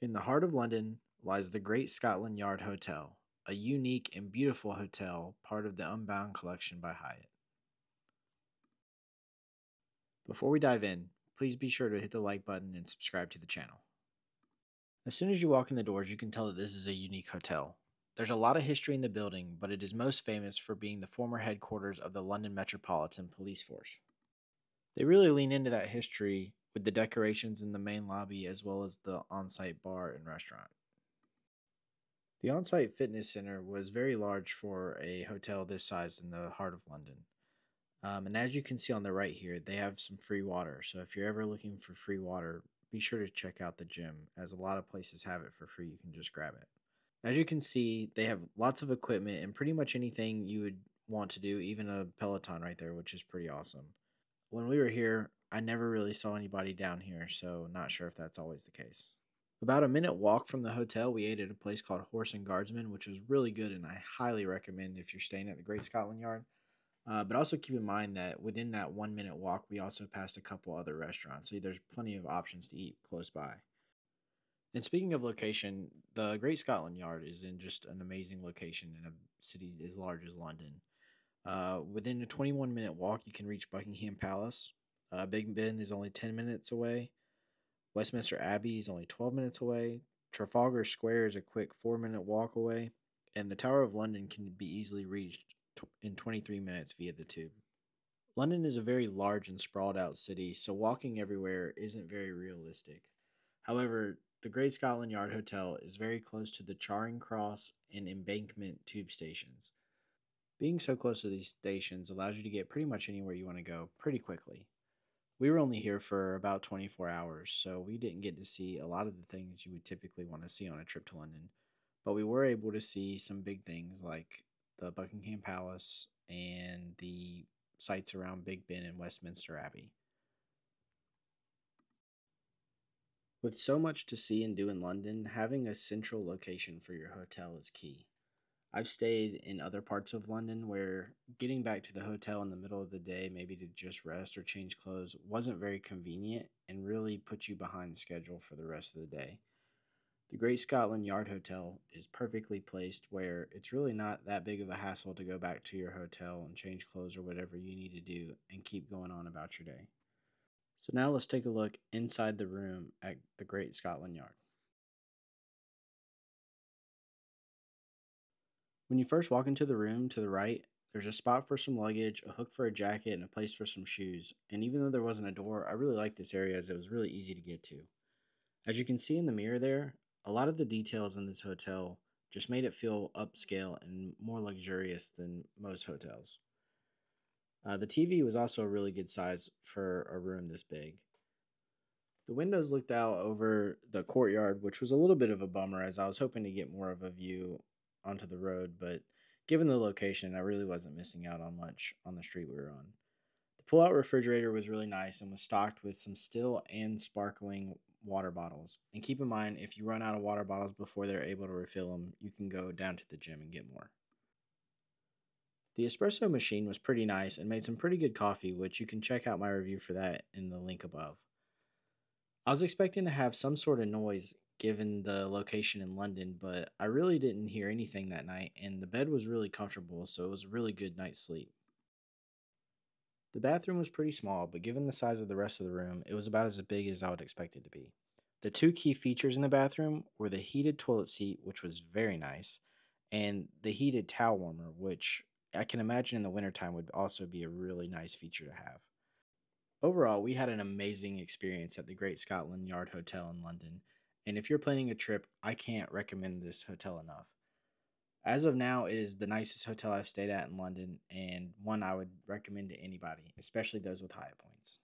In the heart of London lies the Great Scotland Yard Hotel, a unique and beautiful hotel part of the Unbound collection by Hyatt. Before we dive in, please be sure to hit the like button and subscribe to the channel. As soon as you walk in the doors, you can tell that this is a unique hotel. There's a lot of history in the building, but it is most famous for being the former headquarters of the London Metropolitan Police Force. They really lean into that history with the decorations in the main lobby as well as the on site bar and restaurant. The on site fitness center was very large for a hotel this size in the heart of London. And as you can see on the right here, they have some free water. So if you're ever looking for free water, be sure to check out the gym, as a lot of places have it for free. You can just grab it. As you can see, they have lots of equipment and pretty much anything you would want to do, even a Peloton right there, which is pretty awesome. When we were here, I never really saw anybody down here, so not sure if that's always the case. About a minute walk from the hotel, we ate at a place called Horse and Guardsman, which was really good, and I highly recommend if you're staying at the Great Scotland Yard. But also keep in mind that within that 1 minute walk, we also passed a couple other restaurants, so there's plenty of options to eat close by. And speaking of location, the Great Scotland Yard is in just an amazing location in a city as large as London. Within a 21-minute walk, you can reach Buckingham Palace. Big Ben is only 10 minutes away. Westminster Abbey is only 12 minutes away. Trafalgar Square is a quick 4 minute walk away. And the Tower of London can be easily reached in 23 minutes via the tube. London is a very large and sprawled out city, so walking everywhere isn't very realistic. However, the Great Scotland Yard Hotel is very close to the Charing Cross and Embankment tube stations. Being so close to these stations allows you to get pretty much anywhere you want to go pretty quickly. We were only here for about 24 hours, so we didn't get to see a lot of the things you would typically want to see on a trip to London. But we were able to see some big things like the Buckingham Palace and the sites around Big Ben and Westminster Abbey. With so much to see and do in London, having a central location for your hotel is key. I've stayed in other parts of London where getting back to the hotel in the middle of the day, maybe to just rest or change clothes, wasn't very convenient and really put you behind schedule for the rest of the day. The Great Scotland Yard Hotel is perfectly placed where it's really not that big of a hassle to go back to your hotel and change clothes or whatever you need to do and keep going on about your day. So now let's take a look inside the room at the Great Scotland Yard. When you first walk into the room to the right, there's a spot for some luggage, a hook for a jacket, and a place for some shoes. And even though there wasn't a door, I really liked this area as it was really easy to get to. As you can see in the mirror there, a lot of the details in this hotel just made it feel upscale and more luxurious than most hotels. The TV was also a really good size for a room this big. The windows looked out over the courtyard, which was a little bit of a bummer as I was hoping to get more of a view onto the road, but given the location, I really wasn't missing out on much on the street we were on. The pull-out refrigerator was really nice and was stocked with some still and sparkling water bottles. And keep in mind, if you run out of water bottles before they're able to refill them, you can go down to the gym and get more. The espresso machine was pretty nice and made some pretty good coffee, which you can check out my review for that in the link above. I was expecting to have some sort of noise given the location in London, but I really didn't hear anything that night, and the bed was really comfortable, so it was a really good night's sleep. The bathroom was pretty small, but given the size of the rest of the room, it was about as big as I would expect it to be. The two key features in the bathroom were the heated toilet seat, which was very nice, and the heated towel warmer, which I can imagine in the wintertime would also be a really nice feature to have. Overall, we had an amazing experience at the Great Scotland Yard Hotel in London, and if you're planning a trip, I can't recommend this hotel enough. As of now, it is the nicest hotel I've stayed at in London and one I would recommend to anybody, especially those with Hyatt points.